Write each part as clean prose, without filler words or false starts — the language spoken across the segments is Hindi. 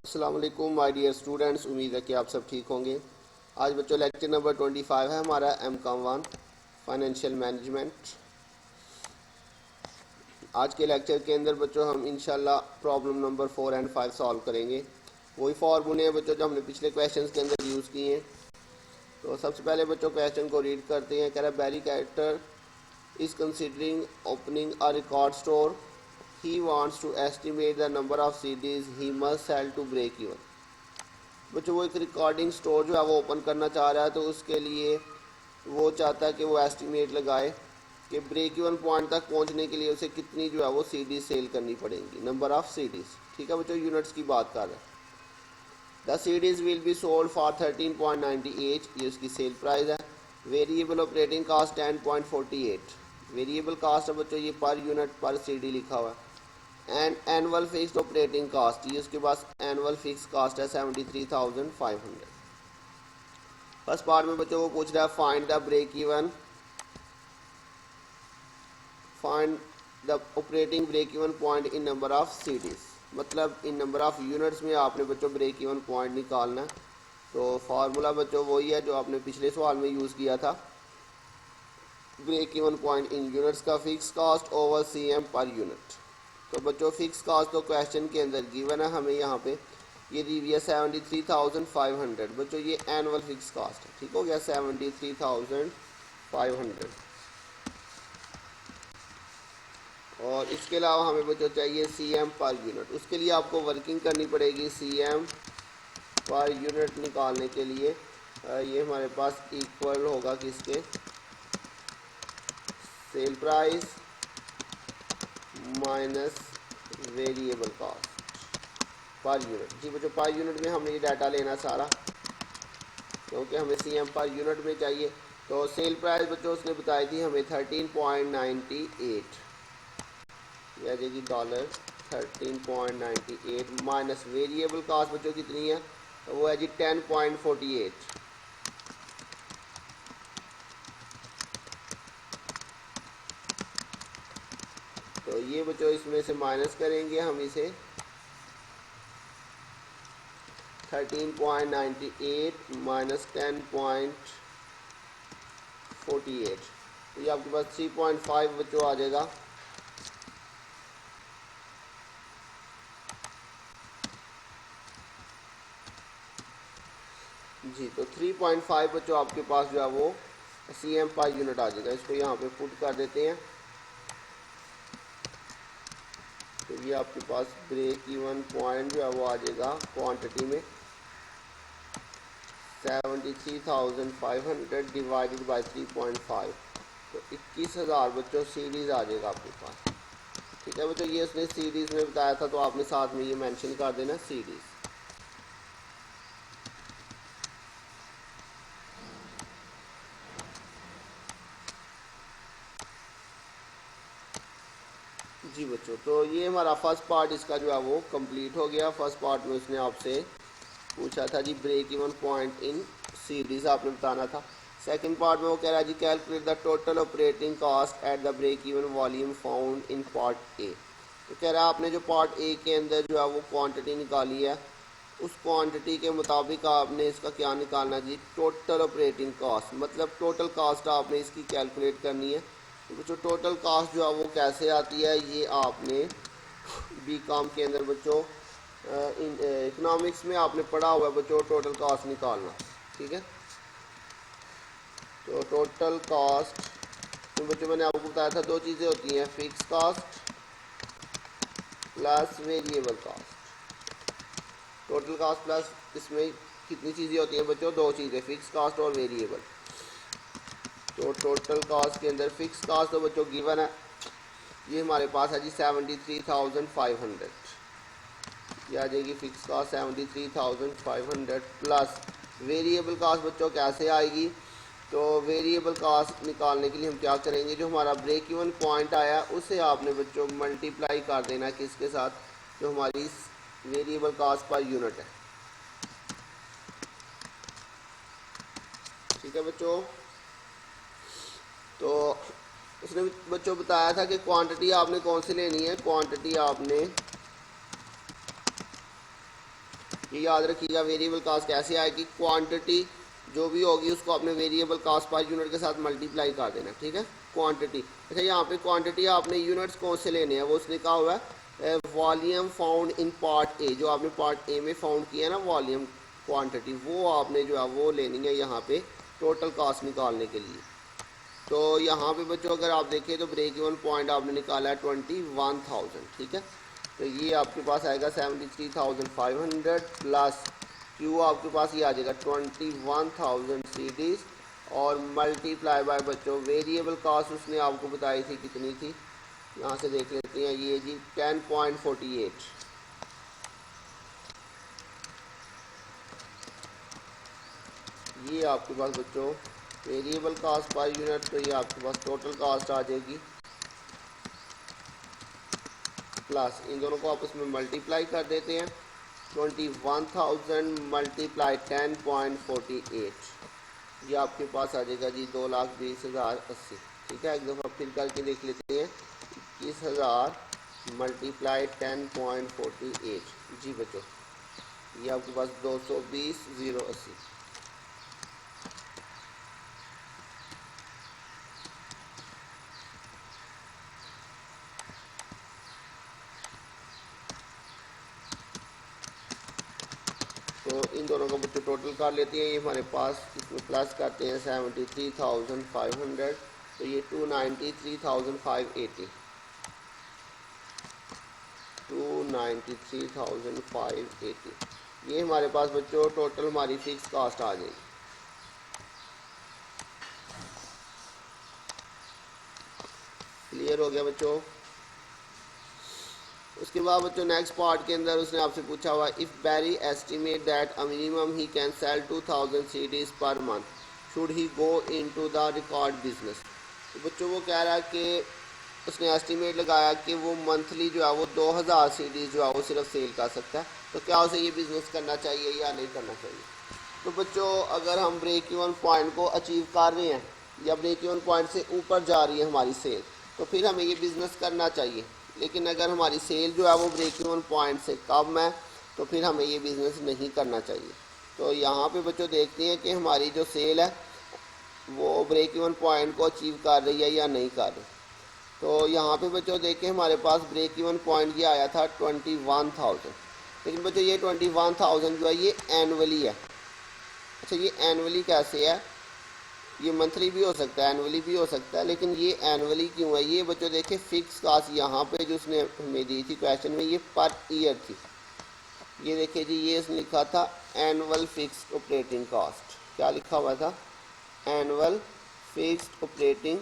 अस्सलाम वालेकुम माय डियर स्टूडेंट्स, उम्मीद है कि आप सब ठीक होंगे। आज बच्चों लेक्चर नंबर 25 है हमारा MCOM 1 फाइनेंशियल मैनेजमेंट। आज के लेक्चर के अंदर बच्चों हम इंशाल्लाह प्रॉब्लम नंबर 4 एंड 5 सॉल्व करेंगे। वही फार्मूले हैं बच्चों जो हमने पिछले क्वेश्चंस के अंदर यूज़ किए हैं। तो सबसे पहले बच्चों क्वेश्चन को रीड करते हैं। कह रहा है Barry character is considering opening a record store. He wants to estimate the number of CDs he must sell to break even। बच्चों वो एक रिकॉर्डिंग स्टोर जो है वो ओपन करना चाह रहा है, तो उसके लिए वो चाहता है कि वो एस्टिमेट लगाए कि ब्रेक इवन पॉइंट तक पहुंचने के लिए उसे कितनी जो है वो सीडी सेल करनी पड़ेंगी, नंबर ऑफ सीडीज। ठीक है बच्चों, यूनिट्स की बात कर रहे हैं। The CDs will be sold for 13.98, ये उसकी सेल प्राइस है। Variable operating cost 10.48, variable cost है बच्चों ये पर यूनिट पर सीडी लिखा हुआ है। And annual fixed operating cost, ये उसके पास एनुअल फिक्स कास्ट है 73,500। फर्स्ट पार्ट में बच्चों वो पूछ रहा है find the break even, find the operating break even point in number of CDs, मतलब इन नंबर ऑफ यूनिट्स में आपने बच्चों ब्रेक इवन पॉइंट निकालना है। तो फार्मूला बच्चों वही है जो आपने पिछले सवाल में यूज़ किया था। Break even point in units का फिक्स कास्ट ओवर CM पर यूनिट। तो बच्चों फिक्स कास्ट तो क्वेश्चन के अंदर गिवन है हमें, यहाँ पे ये दी हुई है 73,500। बच्चों ये एनुअल फिक्स कास्ट है, ठीक हो गया 73,500। और इसके अलावा हमें बच्चों चाहिए CM पर यूनिट। उसके लिए आपको वर्किंग करनी पड़ेगी। CM पर यूनिट निकालने के लिए ये हमारे पास इक्वल होगा किसके, sell price minus variable cost per unit. जी बच्चों पर यूनिट में हमने ये डाटा लेना सारा, क्योंकि हमें CM पर यूनिट में चाहिए। तो सेल प्राइस बच्चों उसने बताई थी हमें 13.98, यह जाएगी $13.98 माइनस वेरिएबल कास्ट बच्चों कितनी है, तो वो है जी 10.48। तो ये बच्चों इसमें से माइनस करेंगे हम इसे 13.98 माइनस 10.48, तो ये आपके पास 3.5 बच्चों आ जाएगा। जी तो 3.5 बच्चों आपके पास जो है वो CM पर यूनिट आ जाएगा। इसको यहाँ पे पुट कर देते हैं। तो ये आपके पास ब्रेक इवन पॉइंट जो है वो आ जाएगा क्वांटिटी में 73,500 डिवाइडेड बाय 3.5, तो 21,000 बच्चों सीरीज़ आ जाएगा आपके पास। ठीक है बच्चों, ये उसने सीरीज़ में बताया था, तो आपने साथ में ये मेंशन कर देना सीरीज़। जी बच्चों, तो ये हमारा फर्स्ट पार्ट इसका जो है वो कंप्लीट हो गया। फर्स्ट पार्ट में उसने आपसे पूछा था जी break even point in series आपने बताना था। सेकंड पार्ट में वो कह रहा है जी calculate the total operating cost at the break even volume found in part A. तो कह रहा है आपने जो पार्ट ए के अंदर जो है वो क्वांटिटी निकाली है, उस क्वांटिटी के मुताबिक आपने इसका क्या निकालना जी, टोटल ऑपरेटिंग कॉस्ट, मतलब टोटल कॉस्ट आपने इसकी कैलकुलेट करनी है। तो जो टोटल कॉस्ट जो है वो कैसे आती है, ये आपने BCom के अंदर बच्चों इकोनॉमिक्स में आपने पढ़ा हुआ है बच्चों, टोटल कॉस्ट निकालना। ठीक है, तो टोटल कॉस्ट तो बच्चों मैंने आपको बताया था दो चीज़ें होती हैं, fix cost plus variable cost. Total cost plus इसमें कितनी चीज़ें होती हैं बच्चों, दो चीज़ें, फिक्स कॉस्ट और वेरिएबल। तो टोटल कॉस्ट के अंदर फिक्स कॉस्ट तो बच्चों गिवन है, ये हमारे पास है जी 73,500, ये आ जाएगी fix cost 73,500 plus variable cost बच्चों कैसे आएगी। तो वेरिएबल कॉस्ट निकालने के लिए हम क्या करेंगे, जो हमारा ब्रेक इवन पॉइंट आया उसे आपने बच्चों मल्टीप्लाई कर देना है किसके साथ, जो हमारी वेरिएबल कॉस्ट पर यूनिट है। ठीक है बच्चों, तो उसने बच्चों बताया था कि क्वांटिटी आपने कौन सी लेनी है, क्वांटिटी आपने ये याद रखिएगा। वेरिएबल कास्ट कैसे आएगी, क्वांटिटी जो भी होगी उसको आपने वेरिएबल कास्ट पर यूनिट के साथ मल्टीप्लाई कर देना, ठीक है। क्वांटिटी, अच्छा यहाँ पे क्वांटिटी आपने यूनिट्स कौन से लेने हैं वो उसने कहा हुआ है वॉल्यूम फाउंड इन पार्ट ए, जो आपने पार्ट ए में फाउंड किया है ना वॉल्यूम क्वांटिटी, वो आपने जो है वो लेनी है यहाँ पे टोटल कास्ट निकालने के लिए। तो यहाँ पे बच्चों अगर आप देखें तो ब्रेक इवन पॉइंट आपने निकाला है 21,000, ठीक है। तो ये आपके पास आएगा 73,500 प्लस क्यू आपके पास ये आ जाएगा 21,000 सीडीज और मल्टीप्लाई बाय बच्चों वेरिएबल कास्ट उसने आपको बताई थी कितनी थी, यहाँ से देख लेते हैं, ये जी 10.48। ये आपके पास बच्चों वेरिएबल कास्ट पर यूनिट, तो ये आपके पास टोटल कास्ट आ जाएगी प्लस इन दोनों को आपस में मल्टीप्लाई कर देते हैं 21,000 मल्टीप्लाई 10.48, ये आपके पास आ जाएगा जी 2,20,080, ठीक है। एक दफ़ा फिर करके देख लेते हैं 21,000 मल्टीप्लाई 10.48, जी बच्चों ये आपके पास 220,080। तो इन दोनों का बच्चों टोटल कर लेते हैं, ये हमारे पास इसमें प्लस करते हैं 73,500, तो ये 293,580, 293,580, ये हमारे पास बच्चों टोटल हमारी फिक्स कास्ट आ जाएगी। क्लियर हो गया बच्चों। उसके बाद बच्चों नेक्स्ट पार्ट के अंदर उसने आपसे पूछा हुआ if Barry estimate that a minimum he can sell 2,000 CDs per month should he go into the record business. तो बच्चों वो कह रहा है कि उसने एस्टिमेट लगाया कि वो मंथली जो है वो 2,000 सीडीज जो है वो सिर्फ सेल कर सकता है, तो क्या उसे ये बिज़नेस करना चाहिए या नहीं करना चाहिए। तो बच्चों अगर हम ब्रेक इवन पॉइंट को अचीव कर रहे हैं या ब्रेक इवन पॉइंट से ऊपर जा रही है हमारी सेल, तो फिर हमें ये बिज़नेस करना चाहिए। लेकिन अगर हमारी सेल जो है वो ब्रेक इवन पॉइंट से कम है तो फिर हमें ये बिज़नेस नहीं करना चाहिए। तो यहाँ पे बच्चों देखते हैं कि हमारी जो सेल है वो ब्रेक इवन पॉइंट को अचीव कर रही है या नहीं कर रही। तो यहाँ पे बच्चों देखें हमारे पास ब्रेक इवन पॉइंट ये आया था 21,000, लेकिन बच्चों ये 21,000 जो है ये एनुअली है। अच्छा ये एनुअली कैसे है, ये मंथली भी हो सकता है एनुअली भी हो सकता है, लेकिन ये एनुअली क्यों है। ये बच्चों देखें फिक्स कास्ट यहाँ पे जो उसने हमें दी थी क्वेश्चन में ये पर ईयर थी। ये देखिए जी ये इसने लिखा था एनुअल फिक्स्ड ऑपरेटिंग कास्ट, क्या लिखा हुआ था एनुअल फिक्स्ड ऑपरेटिंग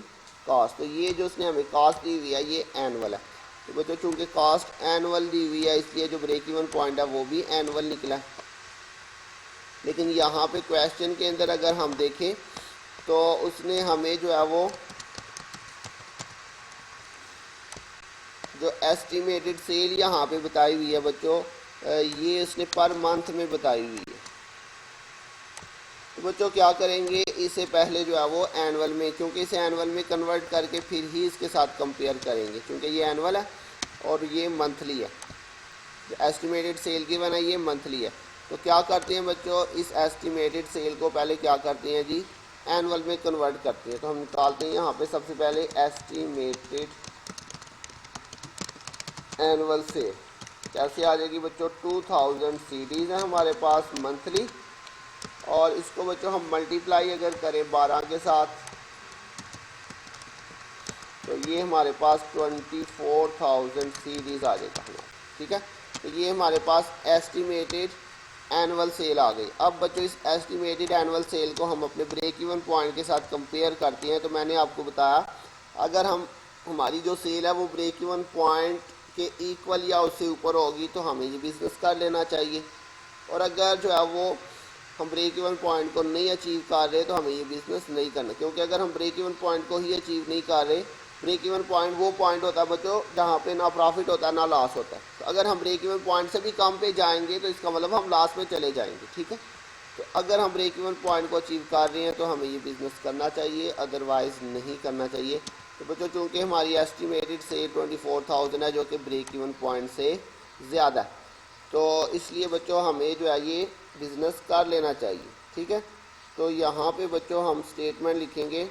कास्ट। तो ये जो उसने हमें कास्ट दी हुई है ये एनुअल है। तो बच्चों चूँकि कास्ट एनुअल दी हुई है इसलिए जो ब्रेक इवन पॉइंट है वो भी एनुअल निकला। लेकिन यहाँ पे क्वेश्चन के अंदर अगर हम देखें तो उसने हमें जो है वो जो एस्टिमेटेड सेल यहाँ पे बताई हुई है बच्चों ये उसने पर मंथ में बताई हुई है। तो बच्चों क्या करेंगे इसे पहले जो है वो एनुअल में, क्योंकि इसे एनुअल में कन्वर्ट करके फिर ही इसके साथ कंपेयर करेंगे, क्योंकि ये एनुअल है और ये मंथली है। जो एस्टिमेटेड सेल की बना ये मंथली है। तो क्या करते हैं बच्चों इस एस्टिमेटेड सेल को पहले क्या करते हैं जी एनुअल में कन्वर्ट करते हैं। तो हम निकालते हैं यहाँ पे सबसे पहले एस्टिमेटेड एनुअल सेल कैसे आ जाएगी बच्चों 2,000 सीडीज है हमारे पास मंथली, और इसको बच्चों हम मल्टीप्लाई अगर करें 12 के साथ तो ये हमारे पास 24,000 सीडीज आ जाएगा हमारा, ठीक है। तो ये हमारे पास एस्टिमेटेड एनुअल सेल आ गई। अब बच्चों इस एस्टिमेटेड एनुअल सेल को हम अपने ब्रेक इवन पॉइंट के साथ कंपेयर करते हैं। तो मैंने आपको बताया अगर हमारी जो सेल है वो ब्रेक इवन पॉइंट के इक्वल या उससे ऊपर होगी तो हमें ये बिज़नेस कर लेना चाहिए, और अगर जो है वो हम ब्रेक इवन पॉइंट को नहीं अचीव कर रहे तो हमें ये बिज़नेस नहीं करना, क्योंकि अगर हम ब्रेक इवन पॉइंट को ही अचीव नहीं कर रहे, ब्रेक इवन पॉइंट वो पॉइंट होता है बच्चों जहाँ पे ना प्रॉफिट होता है ना लॉस होता है। तो अगर हम ब्रेक इवन पॉइंट से भी कम पे जाएंगे तो इसका मतलब हम लॉस में चले जाएंगे, ठीक है। तो अगर हम ब्रेक इवन पॉइंट को अचीव कर रहे हैं तो हमें ये बिज़नेस करना चाहिए, अदरवाइज़ नहीं करना चाहिए। तो बच्चों चूँकि हमारी एस्टिमेटेड से 24,000 है जो कि ब्रेक इवन पॉइंट से ज़्यादा है, तो इसलिए बच्चों हमें जो है ये बिज़नेस कर लेना चाहिए। ठीक है, तो यहाँ पे बच्चों हम स्टेटमेंट लिखेंगे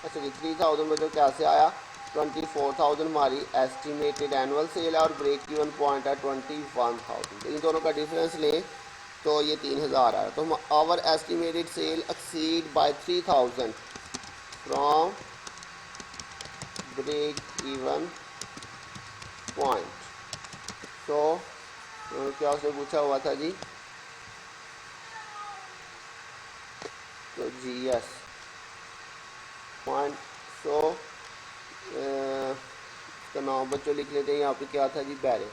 अच्छा जी 3000 बच्चों क्या से आया, 24,000 हमारी एस्टिमेटेड एनुअल सेल है और ब्रेक इवन पॉइंट है 21,000। इन दोनों का डिफरेंस लें तो ये 3,000 आया। तो our estimated cell exceed by 3,000 from break even point. तो क्या उसने पूछा हुआ था जी, तो जी यस पॉइंट। सो इसका नाम बच्चों लिख लेते हैं, यहाँ पे क्या था जी, बैरे।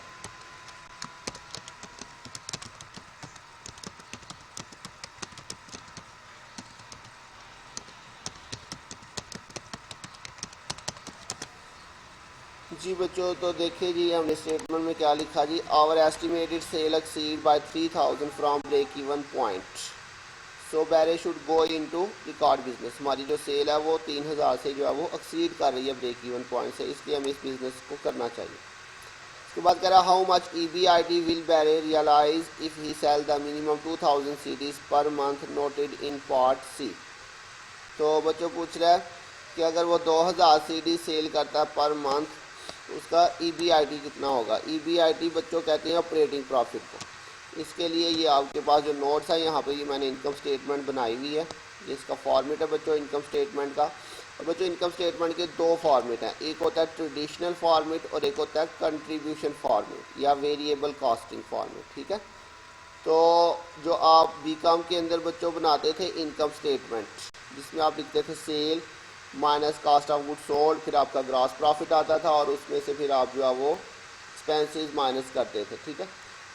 जी बच्चों तो देखिए जी हमने स्टेटमेंट में क्या लिखा जी, our estimated cell exceed by 3,000 from break even point, so Barry should go into record business. हमारी जो सेल है वो 3,000 से जो है वो एक्सीड कर रही है ब्रेक इवन पॉइंट से, इसलिए हमें इस बिज़नेस को करना चाहिए। उसके बाद कह रहा how much EBIT will Barry realize if he sell the minimum 2,000 CDs per month noted in part C. तो बच्चों पूछ रहा है कि अगर वो 2,000 CD सेल करता है पर मंथ तो उसका EBIT कितना होगा। EBIT बच्चों कहते हैं ऑपरेटिंग प्रॉफिट को। इसके लिए ये आपके पास जो नोट्स है यहाँ पे ये मैंने इनकम स्टेटमेंट बनाई हुई है, ये इसका फॉर्मेट है बच्चों इनकम स्टेटमेंट का। और बच्चों इनकम स्टेटमेंट के दो फॉर्मेट हैं, एक होता है ट्रेडिशनल फॉर्मेट और एक होता है कंट्रीब्यूशन फॉर्मेट या वेरिएबल कॉस्टिंग फॉर्मेट। ठीक है, तो जो आप बीकॉम के अंदर बच्चों बनाते थे इनकम स्टेटमेंट, जिसमें आप लिखते थे sale minus cost of good sold, फिर आपका ग्रॉस प्रॉफिट आता था और उसमें से फिर आप जो है वो एक्सपेंसेस माइनस करते थे। ठीक है,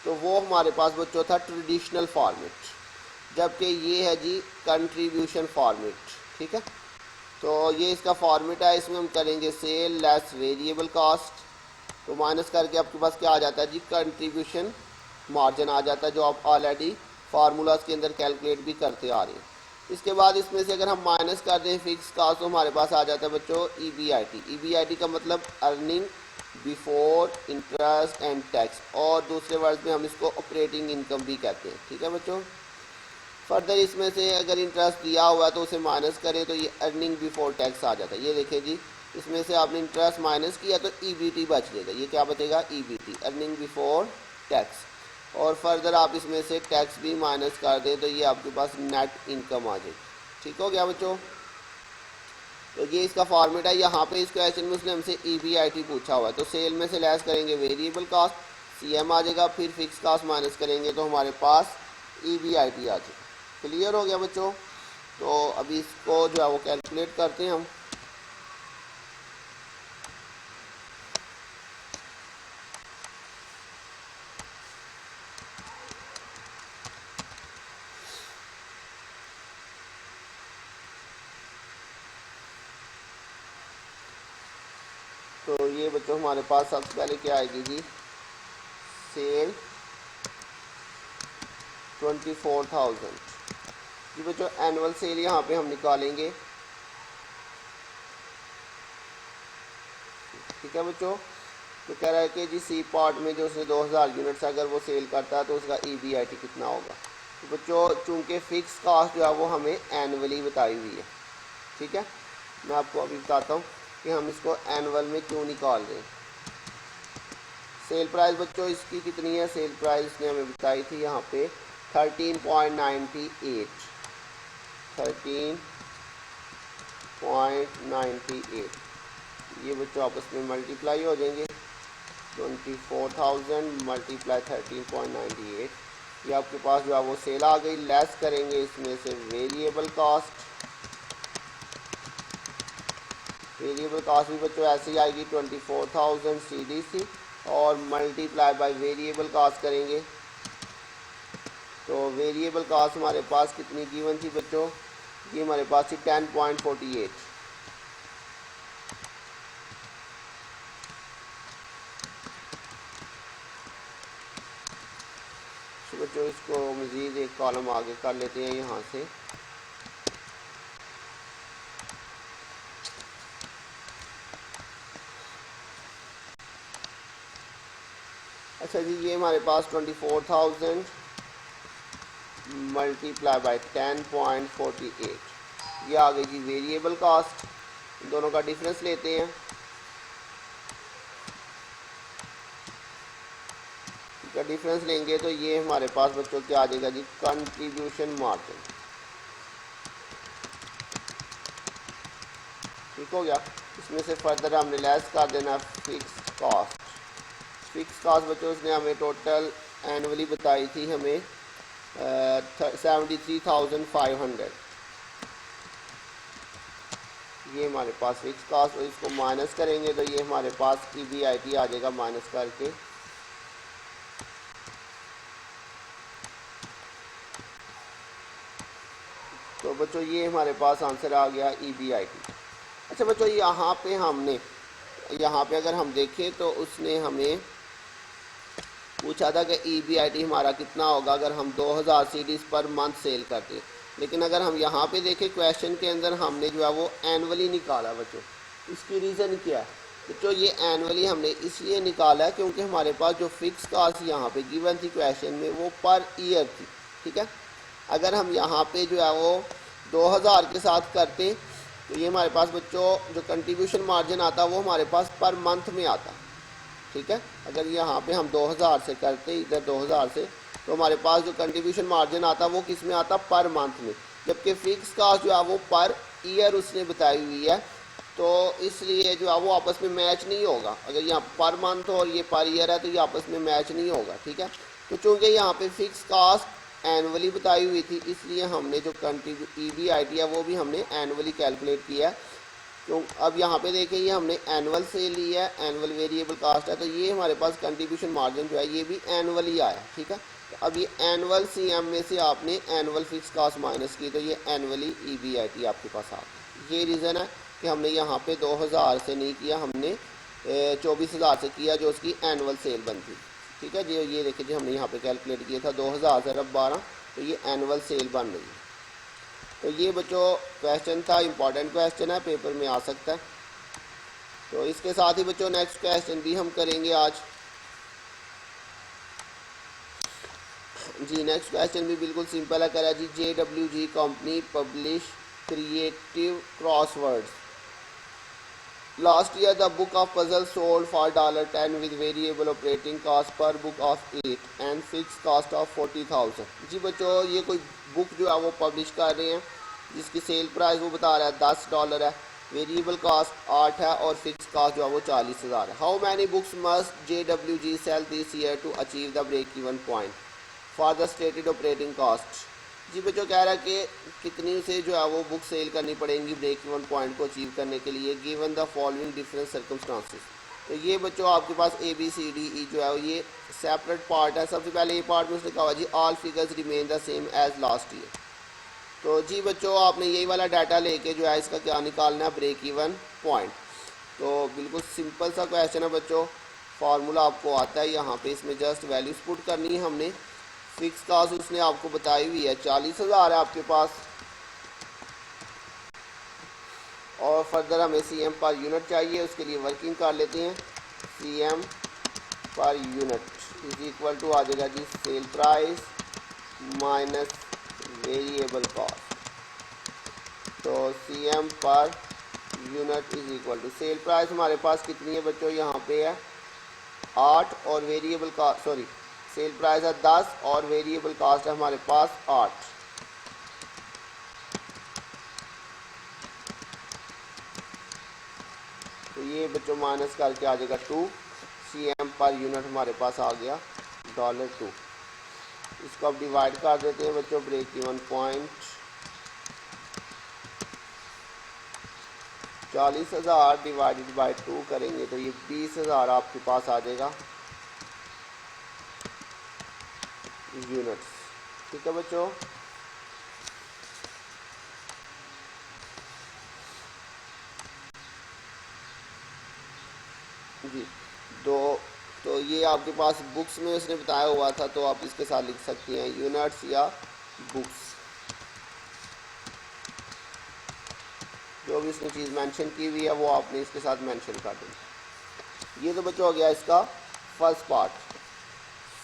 तो वो हमारे पास बच्चों था ट्रेडिशनल फॉर्मेट, जबकि ये है जी कंट्रीब्यूशन फॉर्मेट। ठीक है, तो ये इसका फॉर्मेट है, इसमें हम करेंगे सेल लेस वेरिएबल कॉस्ट, तो माइनस करके आपके पास क्या आ जाता है जी, कंट्रीब्यूशन मार्जिन आ जाता है, जो आप ऑलरेडी फार्मूलाज के अंदर कैलकुलेट भी करते आ रहे हैं। इसके बाद इसमें से अगर हम माइनस कर दें फिक्स कास्ट तो हमारे पास आ जाता है बच्चों EBIT। EBIT का मतलब earning before interest and tax, और दूसरे वर्ड में हम इसको ऑपरेटिंग इनकम भी कहते हैं। ठीक है बच्चों, फर्दर इसमें से अगर इंटरेस्ट दिया हुआ है तो उसे माइनस करें तो ये अर्निंग बिफोर टैक्स आ जाता है। ये देखिए जी, इसमें से आपने इंटरेस्ट माइनस किया तो EBT बच जाएगा, ये क्या बचेगा EBT अर्निंग बिफोर टैक्स। और फर्दर आप इसमें से टैक्स भी माइनस कर दें तो ये आपके पास नेट इनकम आ जाएगी। ठीक हो गया बच्चों, तो ये इसका फॉर्मेट है। यहाँ पे इस क्वेश्चन में उसने हमसे EBIT पूछा हुआ है, तो सेल में से लेस करेंगे वेरिएबल कास्ट, CM आ जाएगा, फिर फिक्स कास्ट माइनस करेंगे तो हमारे पास EBIT आ जाएगा। क्लियर हो गया बच्चों, तो अभी इसको जो है वो कैलकुलेट करते हैं हम। तो ये बच्चों हमारे पास सबसे पहले क्या आएगी जी, सेल 24,000 जी बच्चों। एनुअल सेल यहाँ पे हम निकालेंगे। ठीक है बच्चों, तो कह रहा है कि जी सी पार्ट में जो उसने 2,000 यूनिट्स अगर वो सेल करता है तो उसका EBIT कितना होगा। तो बच्चों चूँकि फ़िक्स कास्ट जो है वो हमें एनुअली बताई हुई है। ठीक है, मैं आपको अभी बताता हूँ कि हम इसको एनुअल में क्यों निकाल रहे हैं। सेल प्राइस बच्चों इसकी कितनी है, सेल प्राइस ने हमें बताई थी यहाँ पे 13.98, 13.98। ये बच्चों आपस में मल्टीप्लाई हो जाएंगे, 24,000 मल्टीप्लाई 13.98, ये आपके पास जो है वो सेल आ गई। लेस करेंगे इसमें से वेरिएबल कास्ट, वेरिएबल कास्ट भी बच्चों ऐसे ही आएगी 24,000 CDC, और मल्टीप्लाई बाय वेरिएबल कास्ट करेंगे तो वेरिएबल कास्ट हमारे पास कितनी गिवन थी बच्चों, ये हमारे पास थी 10.48। तो बच्चों इसको मज़ीद एक कॉलम आगे कर लेते हैं यहाँ से। अच्छा जी, ये हमारे पास 24,000 मल्टीप्लाई बाई 10.48, ये आ गई जी वेरिएबल कास्ट। दोनों का डिफरेंस लेते हैं। का डिफरेंस लेंगे तो ये हमारे पास बच्चों क्या आ जाएगा जी, कंट्रीब्यूशन मार्जिन। ठीक हो गया। इसमें से फर्दर हमने लेस कर देना फिक्स कॉस्ट। फिक्स कॉस्ट बच्चों उसने हमें टोटल एनुअली बताई थी हमें 73,500। ये हमारे पास फिक्स कॉस्ट, और इसको माइनस करेंगे तो ये हमारे पास EBIT आ जाएगा माइनस करके। तो बच्चों ये हमारे पास आंसर आ गया EBIT। अच्छा बच्चों, यहाँ पे अगर हम देखें तो उसने हमें पूछा था कि EBIT हमारा कितना होगा अगर हम 2000 सीडीज़ पर मंथ सेल करते हैं। लेकिन अगर हम यहाँ पे देखें क्वेश्चन के अंदर हमने जो है वो एनुअली निकाला बच्चों। इसकी रीज़न क्या है बच्चों? ये एनुअली हमने इसलिए निकाला है क्योंकि हमारे पास जो फिक्स कास्ट यहाँ पे गिवन थी क्वेश्चन में वो पर ईयर थी। ठीक है, अगर हम यहाँ पे जो है वो 2000 के साथ करते तो ये हमारे पास बच्चों जो कंट्रीब्यूशन मार्जिन आता वो हमारे पास पर मंथ में आता। ठीक है, अगर यहाँ पे हम 2000 से करते इधर 2000 से, तो हमारे पास जो कंट्रीब्यूशन मार्जिन आता वो किस में आता, पर मंथ में। जबकि फिक्स कास्ट जो है वो पर ईयर उसने बताई हुई है, तो इसलिए जो है वो आपस में मैच नहीं होगा। अगर यहाँ पर मंथ और ये पर ईयर है तो ये आपस में मैच नहीं होगा। ठीक है, तो चूँकि यहाँ पे फिक्स कास्ट एनुअली बताई हुई थी, इसलिए हमने जो EBIT है वो भी हमने एनुअली कैलकुलेट किया है। तो अब यहाँ पे देखें ये हमने एनुअल से लिया है, एनुअल वेरिएबल कास्ट है, तो ये हमारे पास कंट्रीब्यूशन मार्जिन जो है ये भी एनुअल ही आया। ठीक है, तो अब ये एनुअल CM में से आपने एनुअल फिक्स कास्ट माइनस की तो ये एनुअली EBIT आपके पास आ गया। ये रीज़न है कि हमने यहाँ पे 2000 से नहीं किया, हमने 24,000 से किया जो उसकी एनुअल सेल बनती। ठीक है जी, ये देखिए जी हमने यहाँ पे कैलकुलेट किया था 2000 से रब 12, तो ये एनुअल सेल बन रही है। तो ये बच्चों क्वेश्चन था, इम्पॉर्टेंट क्वेश्चन है, पेपर में आ सकता है। तो इसके साथ ही बच्चों नेक्स्ट क्वेश्चन भी हम करेंगे आज जी। नेक्स्ट क्वेश्चन भी बिल्कुल सिंपल है, करा जी JWG company publish creative crosswords. Last year the book of puzzles sold for $10 with variable operating cost per book of 8 and fixed cost of 40,000। जी बच्चों, ये कोई बुक जो है वो पब्लिश कर रहे हैं जिसकी सेल प्राइस वो बता रहा है $10 है, वेरिएबल कास्ट 8 है और फिक्स कास्ट जो है वो 40,000 है। How many books must JWG sell this year to achieve the break even point for the stated operating cost. जी बच्चों कह रहा है कि कितनी से जो है वो बुक सेल करनी पड़ेंगी ब्रेक इवन पॉइंट को अचीव करने के लिए, given the following different circumstances. तो ये बच्चों आपके पास ABCDE जो है ये सेपरेट पार्ट है। सबसे पहले ये पार्ट में उसने कहा जी all figures remain the same as last year. तो जी बच्चों आपने यही वाला डाटा लेके जो है इसका क्या निकालना है, ब्रेक इवन पॉइंट। तो बिल्कुल सिंपल सा क्वेश्चन है बच्चों, फार्मूला आपको आता है, यहाँ पे इसमें जस्ट वैल्यूज पुट करनी है हमने। फिक्स कास्ट उसने आपको बताई हुई है 40,000 है आपके पास, और फर्दर हमें CM पर यूनिट चाहिए, उसके लिए वर्किंग कर लेते हैं। CM पर यूनिट इज इक्वल टू आ जाएगा जी sell price minus variable cost. तो CM पर unit is equal to sell price हमारे पास कितनी है बच्चों, यहाँ पे है 8 और variable cost sorry sale price है 10 और वेरिएबल कास्ट है हमारे पास 8। तो ये बच्चों माइनस करके आ जाएगा 2। CM पर यूनिट हमारे पास आ गया $2। इसको अब डिवाइड कर देते हैं बच्चों, break even point 40,000 divided by 2 करेंगे तो ये 20,000 आपके पास आ जाएगा यूनिट्स। ठीक है बच्चों, जी तो ये आपके पास बुक्स में उसने बताया हुआ था, तो आप इसके साथ लिख सकते हैं यूनिट्स या बुक्स, जो भी उसने चीज़ मेंशन की हुई है वो आपने इसके साथ मेंशन कर देनी। ये तो बच्चों हो गया इसका फर्स्ट पार्ट।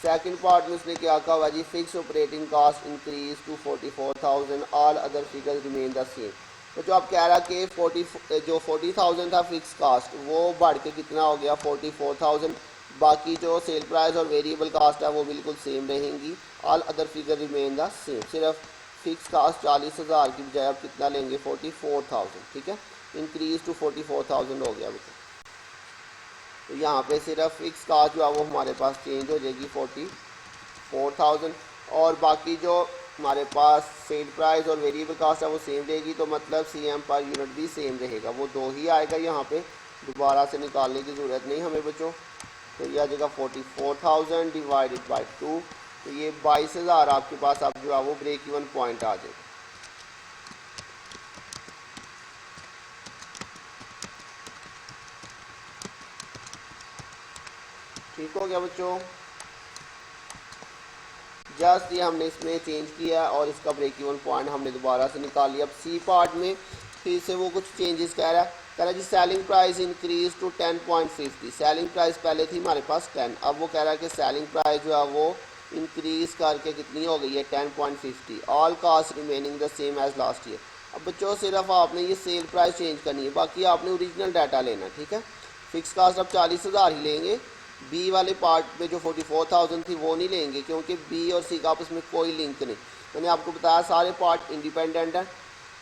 सेकंड पार्ट में उसने क्या कहा हुआ जी, fix operating cost increase to 44,000, all other figures remain the same. तो जो आप कह रहा कि 40,000 था फिक्स कास्ट, वो बढ़ के कितना हो गया 44,000। बाकी जो सेल प्राइस और वेरिएबल कास्ट है वो बिल्कुल सेम रहेंगी। All other figure remain the same. सिर्फ फिक्स कास्ट 40,000 की बजाय आप कितना लेंगे 44,000, ठीक है। इंक्रीज टू 44,000 हो गया बेटा। तो यहाँ पे सिर्फ फिक्स कास्ट जो है वो हमारे पास चेंज हो जाएगी 44,000, और बाकी जो हमारे पास सेल प्राइस और वेरिएबल कास्ट है वो सेम रहेगी। तो मतलब सीएम पर यूनिट भी सेम रहेगा, वो 2 ही आएगा, यहाँ पे दोबारा से निकालने की ज़रूरत नहीं हमें बच्चों। तो ये आ जाएगा 44,000 डिवाइडेड बाई 2, तो ये 22,000 आपके पास अब जो है वो ब्रेक इवन पॉइंट आ जाएगा। ठीक हो गया बच्चों। जस्ट ये हमने इसमें चेंज किया और इसका ब्रेक इवन पॉइंट हमने दोबारा से निकाल लिया। अब सी पार्ट में फिर से वो कुछ चेंजेस कह रहा है जी selling price increase to 10.50। Selling price पहले थी हमारे पास 10, अब वो कह रहा है कि सेलिंग प्राइस जो है वो इंक्रीज करके कितनी हो गई है 10.50। All cost remaining the same as last year. अब बच्चों सिर्फ आपने ये सेल प्राइस चेंज करनी है, बाकी आपने ओरिजिनल डाटा लेना, ठीक है। फिक्स कास्ट अब 40,000 ही लेंगे। बी वाले पार्ट में जो 44,000 थी वो नहीं लेंगे, क्योंकि बी और सी का आपस में कोई लिंक नहीं। मैंने आपको बताया सारे पार्ट इंडिपेंडेंट हैं।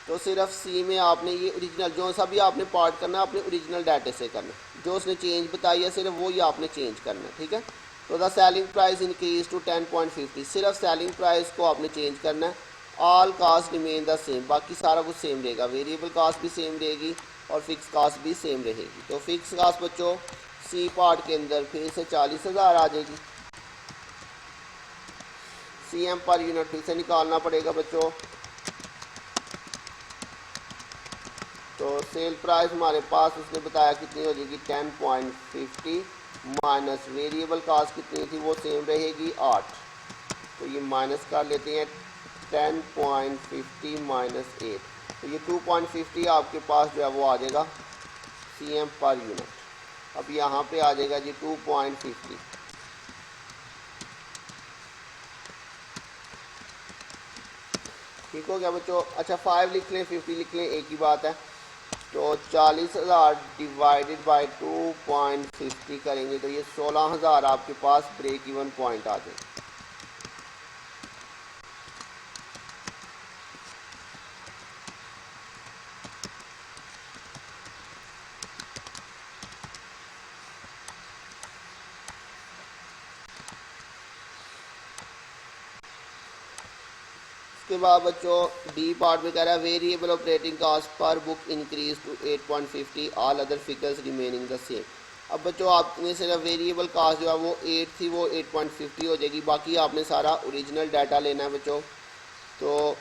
तो सिर्फ सी में आपने ये ओरिजिनल जो सा भी आपने पार्ट करना है अपने ओरिजिनल डाटे से करना है, जो उसने चेंज बताई है सिर्फ वो ही आपने चेंज करना है, ठीक है। तो the selling price increase to 10.50, सिर्फ सेलिंग प्राइस को आपने चेंज करना है। All cost remain the same, बाकी सारा कुछ सेम रहेगा, वेरिएबल कास्ट भी सेम रहेगी और फिक्स कास्ट भी सेम रहेगी। तो फिक्स कास्ट बच्चों सी पार्ट के अंदर फिर से 40,000 आ जाएगी। सीएम पर यूनिट फिर से निकालना पड़ेगा बच्चों। तो सेल प्राइस हमारे पास उसने बताया कितनी हो जाएगी 10.50, माइनस वेरिएबल कास्ट कितनी थी वो सेम रहेगी 8। तो ये माइनस कर लेते हैं 10.50 माइनस 8, तो ये 2.50 आपके पास जो है वो आ जाएगा सीएम पर यूनिट। अब यहाँ पे आ जाएगा जी 2.50। ठीक हो गया बच्चों। अच्छा 5 लिख लें 50 लिख लें, एक ही बात है। तो 40,000 डिवाइडेड बाय 2.50 करेंगे तो ये 16,000 आपके पास ब्रेक इवन पॉइंट आ जाए। उसके बाद बच्चों डी पार्ट में कह रहा है variable operating cost per book increase to 8.50, all other figures remaining the same. अब बच्चों आपने सिर्फ वेरिएबल कास्ट जो है वो 8 थी वो 8.50 हो जाएगी, बाकी आपने सारा ओरिजिनल डाटा लेना है बच्चों। तो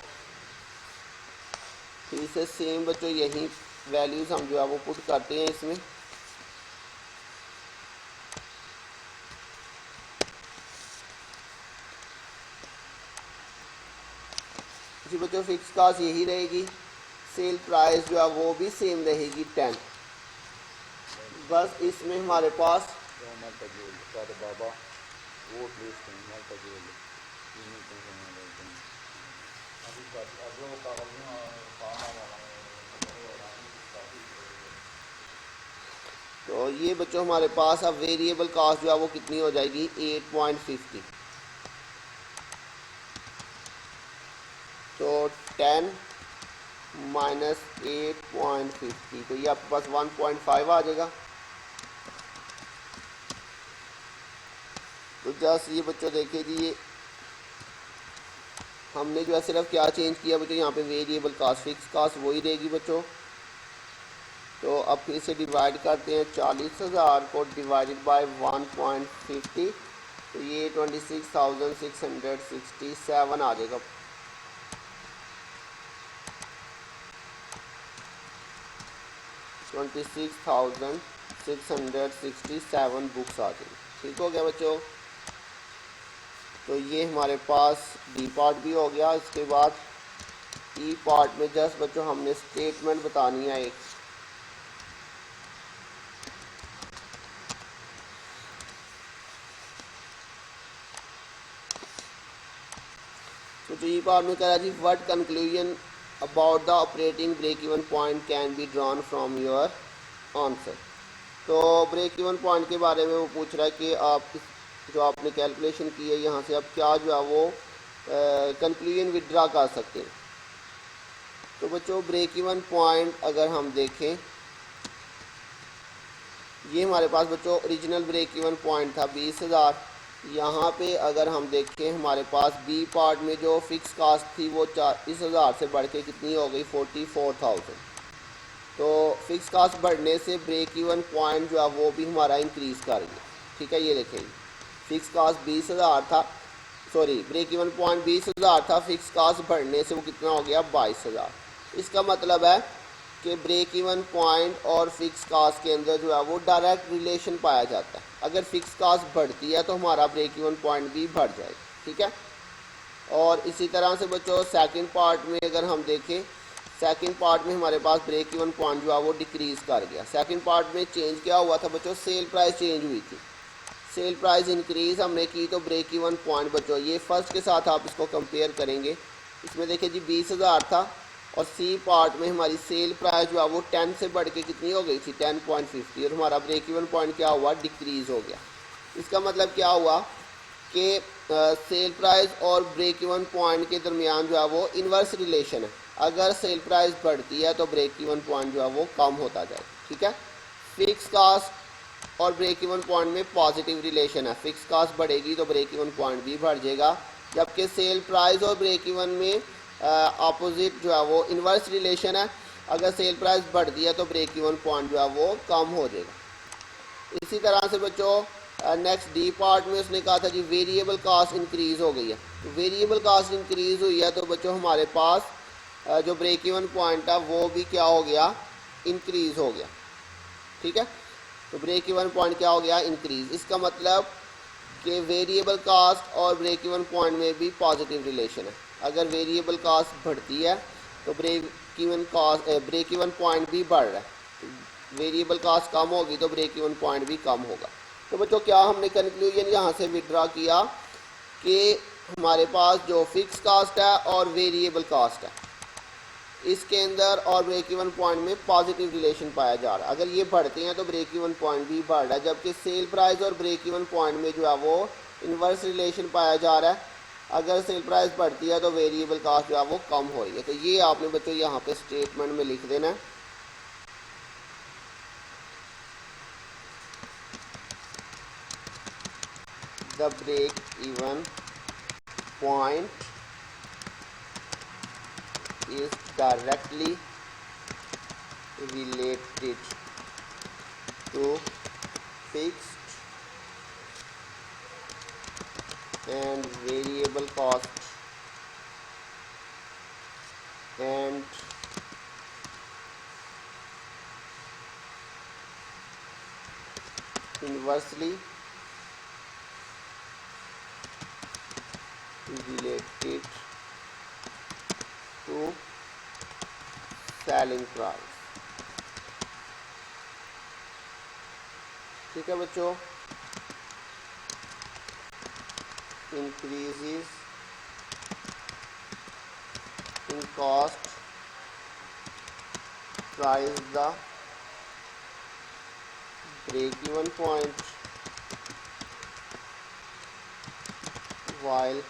फिर से सेम बच्चों यही वैल्यूज़ हम जो है वो पुट करते हैं इसमें। जी बच्चों फिक्स कास्ट यही रहेगी, सेल प्राइस जो है वो भी सेम रहेगी 10। बस इसमें हमारे पास तो ये बच्चों हमारे पास अब वेरिएबल कास्ट जो है वो कितनी हो जाएगी 8.50। तो 10 माइनस 8.50, तो ये आपके पास 1.5 आ जाएगा। तो जस्ट ये बच्चों देखिए जी, ये हमने जो है सिर्फ क्या चेंज किया बच्चों, यहाँ पे वेरिएबल कास्ट फिक्स कास्ट वही रहेगी बच्चों। तो अब फिर से डिवाइड करते हैं 40,000 को डिवाइडेड बाय 1.50, तो ये 26,667 आ जाएगा। 26,667 बुक्स आ जाएंगी। ठीक हो गया बच्चों। तो ये हमारे पास डी पार्ट भी हो गया। इसके बाद ई पार्ट में जस्ट बच्चों हमने स्टेटमेंट बतानी है एक। तो जो ई पार्ट में कह रहा है जी, what conclusion about the operating break even point can be drawn from your answer. तो ब्रेक इवन पॉइंट के बारे में वो पूछ रहा है कि आप जो आपने कैलकुलेशन की है यहाँ से आप क्या जो है वो कंक्लूजन विड्रा कर सकते हैं। तो बच्चों ब्रेक इवन पॉइंट अगर हम देखें, ये हमारे पास बच्चों ओरिजिनल ब्रेक इवन पॉइंट था 20,000। यहाँ पे अगर हम देखें हमारे पास बी पार्ट में जो फिक्स कास्ट थी वो 40,000 से बढ़ के कितनी हो गई 44,000। तो फिक्स कास्ट बढ़ने से ब्रेक इवन पॉइंट जो है वो भी हमारा इंक्रीज़ कर गया। ठीक है, ये देखें फिक्स कास्ट 20,000 था, सॉरी ब्रेक इवन पॉइंट 20,000 था, फिक्स कास्ट बढ़ने से वो कितना हो गया 22,000। इसका मतलब है कि ब्रेक इवन पॉइंट और फिक्स कास्ट के अंदर जो है वो डायरेक्ट रिलेशन पाया जाता है। अगर फिक्स कास्ट बढ़ती है तो हमारा ब्रेक इवन पॉइंट भी बढ़ जाएगा। ठीक है, और इसी तरह से बच्चों सेकंड पार्ट में अगर हम देखें, सेकंड पार्ट में हमारे पास ब्रेक इवन पॉइंट जो है वो डिक्रीज़ कर गया। सेकंड पार्ट में चेंज क्या हुआ था बच्चों, सेल प्राइस चेंज हुई थी। सेल प्राइस इंक्रीज़ हमने की तो ब्रेक इवन पॉइंट बच्चों ये फर्स्ट के साथ आप इसको कंपेयर करेंगे। इसमें देखिए जी 20,000 था और सी पार्ट में हमारी सेल प्राइस जो है वो 10 से बढ़ के कितनी हो गई थी 10.50 और हमारा ब्रेक इवन पॉइंट क्या हुआ डिक्रीज़ हो गया। इसका मतलब क्या हुआ कि सेल प्राइस और ब्रेक इवन पॉइंट के दरमियान जो है वो इन्वर्स रिलेशन है। अगर सेल प्राइस बढ़ती है तो ब्रेक इवन पॉइंट जो है वो कम होता जाए। ठीक है, फिक्स कास्ट और ब्रेक इवन पॉइंट में पॉजिटिव रिलेशन है। फिक्स कास्ट बढ़ेगी तो ब्रेक इवन पॉइंट भी बढ़ जाएगा, जबकि सेल प्राइस और ब्रेक इवन में अपोजिट जो है वो इन्वर्स रिलेशन है। अगर सेल प्राइस बढ़ती है तो ब्रेक इवन पॉइंट जो है वो कम हो जाएगा। इसी तरह से बच्चों नेक्स्ट डी पार्ट में उसने कहा था जी वेरिएबल कास्ट इंक्रीज़ हो गई है। तो वेरिएबल कास्ट इंक्रीज़ हुई है तो बच्चों हमारे पास जो ब्रेक इवन पॉइंट है वो भी क्या हो गया इंक्रीज़ हो गया। ठीक है, तो ब्रेक इवन पॉइंट क्या हो गया इंक्रीज़। इसका मतलब कि वेरिएबल कास्ट और ब्रेक इवन पॉइंट में भी पॉजिटिव रिलेशन है। अगर वेरिएबल कास्ट बढ़ती है तो ब्रेक इवन पॉइंट भी बढ़ रहा है। वेरिएबल कास्ट कम होगी तो ब्रेक इवन पॉइंट भी कम होगा। तो बच्चों क्या हमने कंक्लूजन यहाँ से विड्रा किया कि हमारे पास जो फिक्स कास्ट है और वेरिएबल कास्ट है इसके अंदर और ब्रेक इवन पॉइंट में पॉजिटिव रिलेशन पाया जा रहा है। अगर ये बढ़ते हैं तो ब्रेक इवन पॉइंट भी बढ़ रहा है, जबकि सेल प्राइस और ब्रेक इवन पॉइंट में जो है वो इन्वर्स रिलेशन पाया जा रहा है। अगर सेल प्राइस बढ़ती है तो वेरिएबल कास्ट जो है वो कम हो रही है। तो ये आपने बच्चों यहाँ पे स्टेटमेंट में लिख देना है। The break even point is directly related to fixed and variable cost and inversely related to selling price. ठीक है बच्चों, increases in cost price the break even point while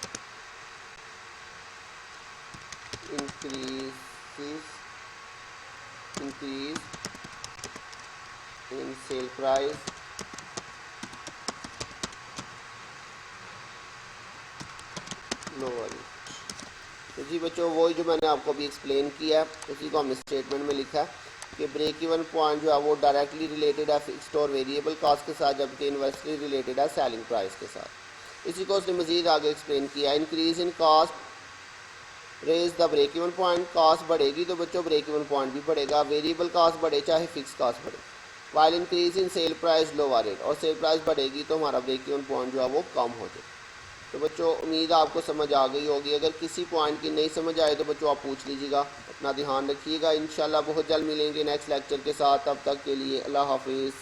increase in sale price lower. तो जी बच्चों वही जो मैंने आपको अभी एक्सप्लेन किया है उसी को हमने स्टेटमेंट में लिखा है कि ब्रेक इवन पॉइंट जो है वो डायरेक्टली रिलेटेड है फिक्स्ड और वेरिएबल कास्ट के साथ, जबकि इन्वर्सली रिलेटेड है सेलिंग प्राइस के साथ। इसी को उसने मज़ीद आगे एक्सप्लेन किया। Increase in cost raise the break even point. Cost बढ़ेगी तो बच्चों ब्रेक इवन पॉइंट भी बढ़ेगा, वेरिएबल कास्ट बढ़े चाहे फिक्स कास्ट बढ़े। While increase in sale price lower it, और सेल प्राइस बढ़ेगी तो हमारा ब्रेक इवन पॉइंट जो है वो कम हो जाए। तो बच्चों उम्मीद आपको समझ आ गई होगी। अगर किसी पॉइंट की नहीं समझ आए तो बच्चों आप पूछ लीजिएगा। अपना ध्यान रखिएगा। इंशाल्लाह बहुत जल्द मिलेंगे नेक्स्ट लेक्चर के साथ। तब तक के लिए अल्लाह हाफिज़।